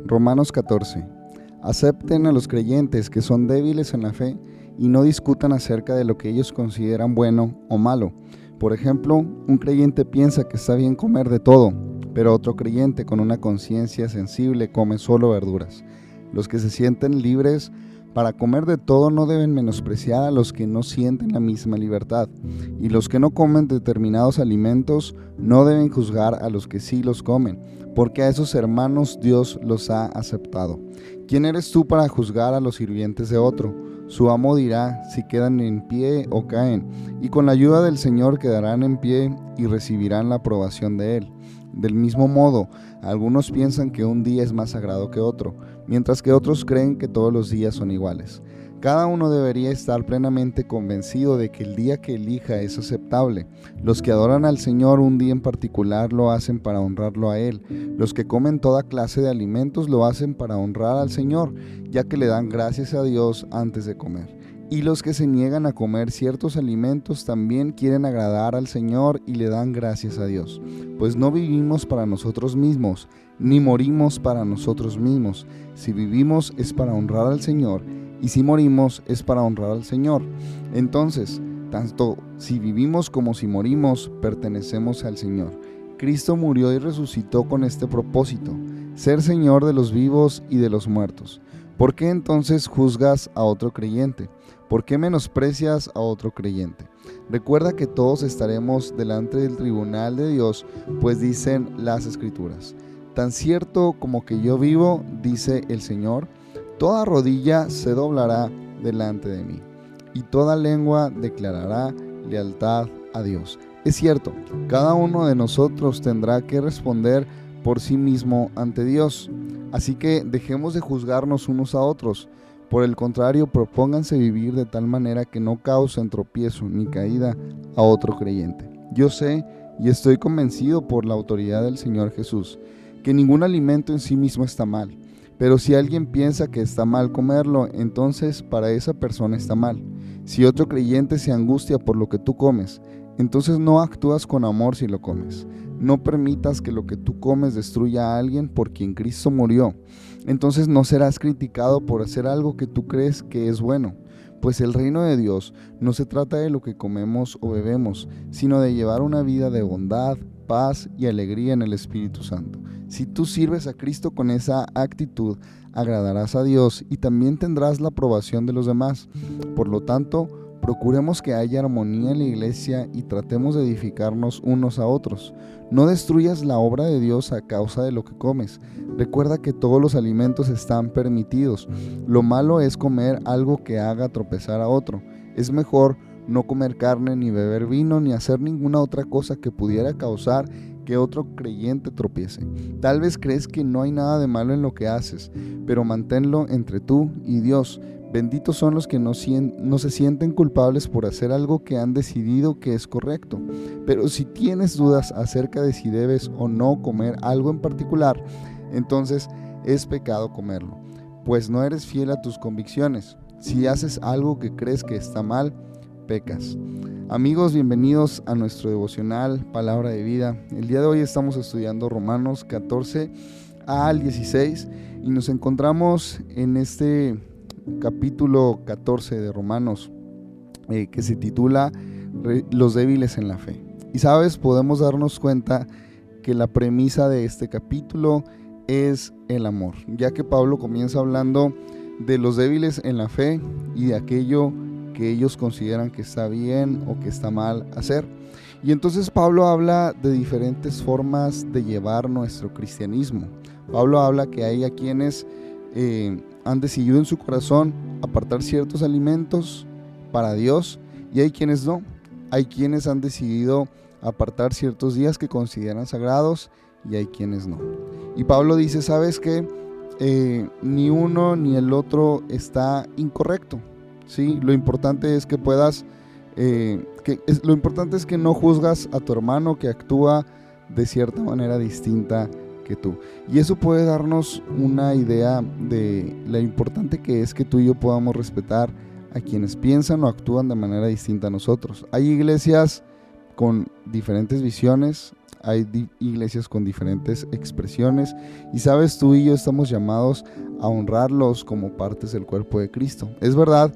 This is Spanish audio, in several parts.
Romanos 14. Acepten a los creyentes que son débiles en la fe y no discutan acerca de lo que ellos consideran bueno o malo. Por ejemplo, un creyente piensa que está bien comer de todo, pero otro creyente con una conciencia sensible come solo verduras. Los que se sienten libres para comer de todo no deben menospreciar a los que no sienten la misma libertad, y los que no comen determinados alimentos no deben juzgar a los que sí los comen, porque a esos hermanos Dios los ha aceptado. ¿Quién eres tú para juzgar a los sirvientes de otro? Su amo dirá si quedan en pie o caen, y con la ayuda del Señor quedarán en pie y recibirán la aprobación de Él. Del mismo modo, algunos piensan que un día es más sagrado que otro, mientras que otros creen que todos los días son iguales. Cada uno debería estar plenamente convencido de que el día que elija es aceptable. Los que adoran al Señor un día en particular lo hacen para honrarlo a Él. Los que comen toda clase de alimentos lo hacen para honrar al Señor, ya que le dan gracias a Dios antes de comer. Y los que se niegan a comer ciertos alimentos también quieren agradar al Señor y le dan gracias a Dios. Pues no vivimos para nosotros mismos, ni morimos para nosotros mismos. Si vivimos es para honrar al Señor, y si morimos es para honrar al Señor. Entonces, tanto si vivimos como si morimos, pertenecemos al Señor. Cristo murió y resucitó con este propósito: ser Señor de los vivos y de los muertos. ¿Por qué entonces juzgas a otro creyente? ¿Por qué menosprecias a otro creyente? Recuerda que todos estaremos delante del tribunal de Dios, pues dicen las Escrituras: tan cierto como que yo vivo, dice el Señor, toda rodilla se doblará delante de mí, y toda lengua declarará lealtad a Dios. Es cierto, cada uno de nosotros tendrá que responder por sí mismo ante Dios. Así que dejemos de juzgarnos unos a otros. Por el contrario, propónganse vivir de tal manera que no causen tropiezo ni caída a otro creyente. Yo sé y estoy convencido por la autoridad del Señor Jesús que ningún alimento en sí mismo está mal. Pero si alguien piensa que está mal comerlo, entonces para esa persona está mal. Si otro creyente se angustia por lo que tú comes, entonces no actúas con amor si lo comes. No permitas que lo que tú comes destruya a alguien por quien Cristo murió. Entonces no serás criticado por hacer algo que tú crees que es bueno. Pues el reino de Dios no se trata de lo que comemos o bebemos, sino de llevar una vida de bondad, paz y alegría en el Espíritu Santo. Si tú sirves a Cristo con esa actitud, agradarás a Dios y también tendrás la aprobación de los demás. Por lo tanto, procuremos que haya armonía en la iglesia y tratemos de edificarnos unos a otros. No destruyas la obra de Dios a causa de lo que comes. Recuerda que todos los alimentos están permitidos. Lo malo es comer algo que haga tropezar a otro. Es mejor no comer carne, ni beber vino, ni hacer ninguna otra cosa que pudiera causar que otro creyente tropiece. Tal vez crees que no hay nada de malo en lo que haces, pero manténlo entre tú y Dios. Benditos son los que no se sienten culpables por hacer algo que han decidido que es correcto. Pero si tienes dudas acerca de si debes o no comer algo en particular, entonces es pecado comerlo, pues no eres fiel a tus convicciones. Si haces algo que crees que está mal, pecas. Amigos, bienvenidos a nuestro devocional Palabra de Vida. El día de hoy estamos estudiando Romanos 14 al 16 y nos encontramos en este capítulo 14 de Romanos que se titula Los débiles en la fe. Y sabes, podemos darnos cuenta que la premisa de este capítulo es el amor, ya que Pablo comienza hablando de los débiles en la fe y de aquello que ellos consideran que está bien o que está mal hacer. Y entonces Pablo habla de diferentes formas de llevar nuestro cristianismo. Pablo habla que hay a quienes han decidido en su corazón apartar ciertos alimentos para Dios y hay quienes no. Hay quienes han decidido apartar ciertos días que consideran sagrados y hay quienes no. Y Pablo dice, ¿sabes qué? Ni uno ni el otro está incorrecto. ¿Sí? Lo importante es que puedas, lo importante es que no juzgas a tu hermano que actúa de cierta manera distinta que tú. Y eso puede darnos una idea de lo importante que es que tú y yo podamos respetar a quienes piensan o actúan de manera distinta a nosotros. Hay iglesias con diferentes visiones, hay iglesias con diferentes expresiones y sabes, tú y yo estamos llamados a honrarlos como partes del cuerpo de Cristo. Es verdad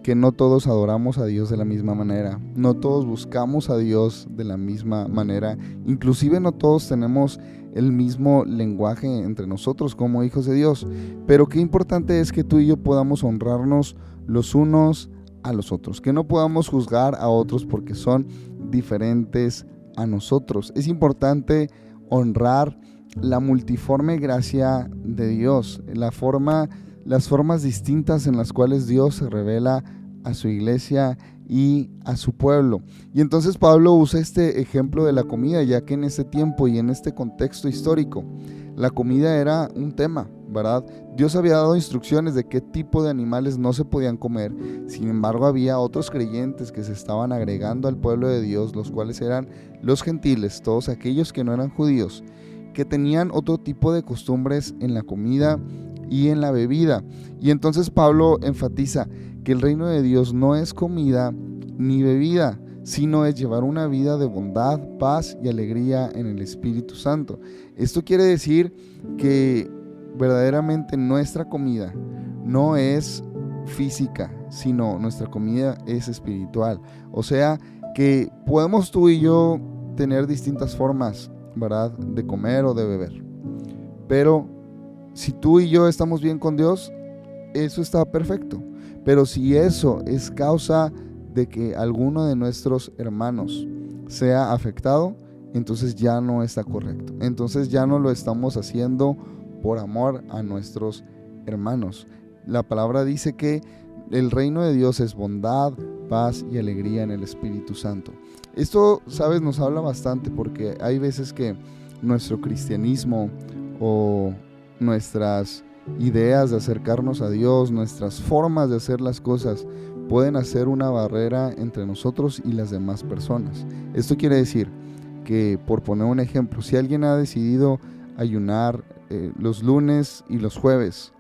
que no todos adoramos a Dios de la misma manera, no todos buscamos a Dios de la misma manera, inclusive no todos tenemos el mismo lenguaje entre nosotros como hijos de Dios, pero qué importante es que tú y yo podamos honrarnos los unos a los otros, que no podamos juzgar a otros porque son diferentes a nosotros. Es importante honrar la multiforme gracia de Dios, las formas distintas en las cuales Dios se revela a su iglesia y a su pueblo. Y entonces Pablo usa este ejemplo de la comida, ya que en este tiempo y en este contexto histórico, la comida era un tema, ¿verdad? Dios había dado instrucciones de qué tipo de animales no se podían comer. Sin embargo, había otros creyentes que se estaban agregando al pueblo de Dios, los cuales eran los gentiles, todos aquellos que no eran judíos, que tenían otro tipo de costumbres en la comida y en la bebida. Y entonces Pablo enfatiza que el reino de Dios no es comida ni bebida, sino es llevar una vida de bondad, paz y alegría en el Espíritu Santo. Esto quiere decir que verdaderamente nuestra comida no es física, sino nuestra comida es espiritual. O sea que podemos tú y yo tener distintas formas, ¿verdad?, de comer o de beber. Pero si tú y yo estamos bien con Dios, eso está perfecto. Pero si eso es causa de que alguno de nuestros hermanos sea afectado, entonces ya no está correcto. Entonces ya no lo estamos haciendo por amor a nuestros hermanos. La palabra dice que el reino de Dios es bondad, paz y alegría en el Espíritu Santo. Esto, sabes, nos habla bastante porque hay veces que nuestro cristianismo o nuestras ideas de acercarnos a Dios, nuestras formas de hacer las cosas pueden hacer una barrera entre nosotros y las demás personas. Esto quiere decir que, por poner un ejemplo, si alguien ha decidido ayunar los lunes y los jueves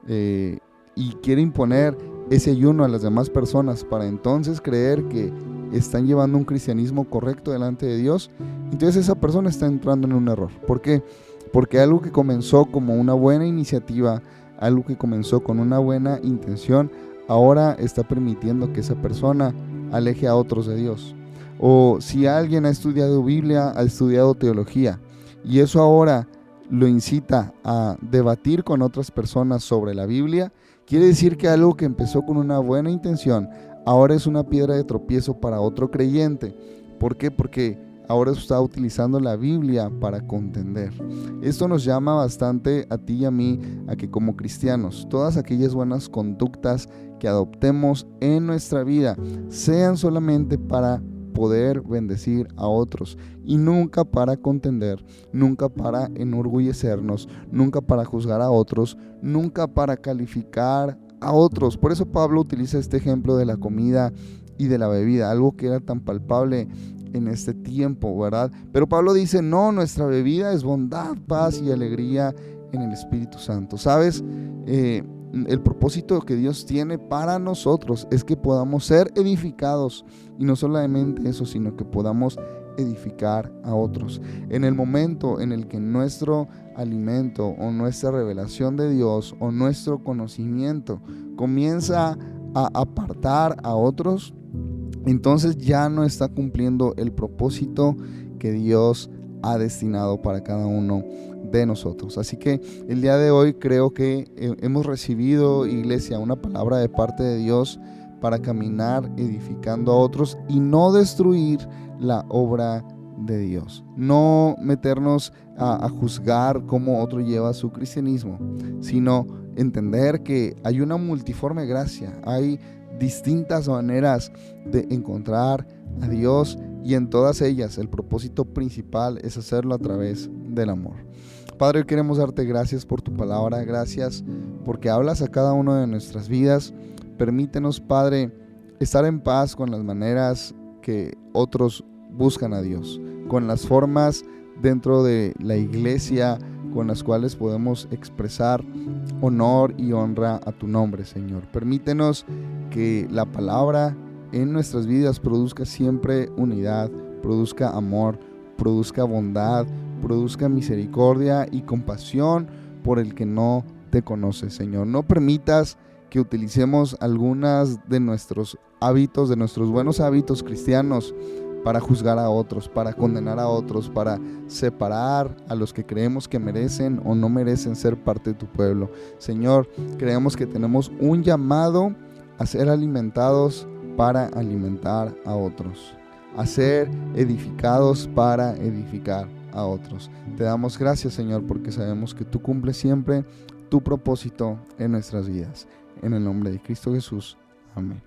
y quiere imponer ese ayuno a las demás personas para entonces creer que están llevando un cristianismo correcto delante de Dios, entonces esa persona está entrando en un error. ¿Por qué? Porque algo que comenzó como una buena iniciativa, algo que comenzó con una buena intención, ahora está permitiendo que esa persona aleje a otros de Dios. O si alguien ha estudiado Biblia, ha estudiado teología, y eso ahora lo incita a debatir con otras personas sobre la Biblia, quiere decir que algo que empezó con una buena intención, ahora es una piedra de tropiezo para otro creyente. ¿Por qué? Porque ahora está utilizando la Biblia para contender. Esto nos llama bastante a ti y a mí a que como cristianos, todas aquellas buenas conductas que adoptemos en nuestra vida sean solamente para poder bendecir a otros y nunca para contender, nunca para enorgullecernos, nunca para juzgar a otros, nunca para calificar a otros. Por eso Pablo utiliza este ejemplo de la comida y de la bebida, algo que era tan palpable en este tiempo, ¿verdad? Pero Pablo dice, no, nuestra bebida es bondad, paz y alegría en el Espíritu Santo. ¿Sabes? El propósito que Dios tiene para nosotros es que podamos ser edificados, y no solamente eso, sino que podamos edificar a otros. En el momento en el que nuestro alimento o nuestra revelación de Dios o nuestro conocimiento comienza a apartar a otros, entonces ya no está cumpliendo el propósito que Dios ha destinado para cada uno de nosotros. Así que el día de hoy creo que hemos recibido, iglesia, una palabra de parte de Dios para caminar edificando a otros y no destruir la obra de Dios. No meternos a juzgar cómo otro lleva su cristianismo, sino entender que hay una multiforme gracia, hay distintas maneras de encontrar a Dios y en todas ellas el propósito principal es hacerlo a través del amor. Padre, hoy queremos darte gracias por tu palabra, gracias porque hablas a cada una de nuestras vidas. Permítenos, Padre, estar en paz con las maneras que otros buscan a Dios, con las formas dentro de la iglesia con las cuales podemos expresar honor y honra a tu nombre, Señor. Permítenos que la palabra en nuestras vidas produzca siempre unidad, produzca amor, produzca bondad, produzca misericordia y compasión por el que no te conoce, Señor. No permitas que utilicemos algunas de nuestros hábitos, de nuestros buenos hábitos cristianos, para juzgar a otros, para condenar a otros, para separar a los que creemos que merecen o no merecen ser parte de tu pueblo. Señor, creemos que tenemos un llamado a ser alimentados para alimentar a otros, a ser edificados para edificar a otros. Te damos gracias, Señor, porque sabemos que tú cumples siempre tu propósito en nuestras vidas. En el nombre de Cristo Jesús. Amén.